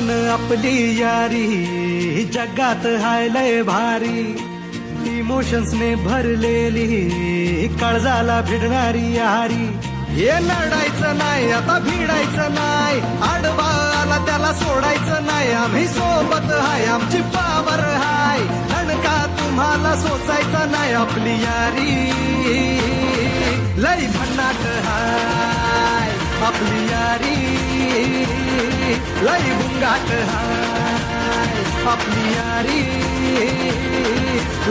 आपली यारी जगात हाय लय भारी, इमोशन्सने भरलेली काळजाला भिडणारी यारी. हे लढायचं नाही आता भिडायचं नाही, आडवा आला त्याला सोडायचं नाही. आम्ही सोबत हाय आमची पावर हाय, का तुम्हाला सोचायचा नाही. आपली यारी लय भन्नाट हाय, आपली यारी लय भुंगाट हाय. आपली यारी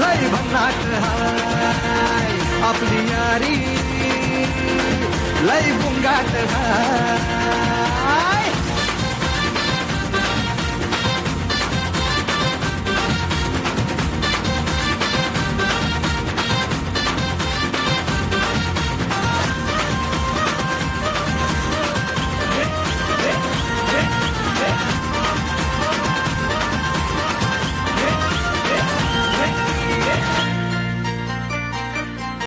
लय भन्नाट हाय, आपली यारी लय भुंगाट हाय.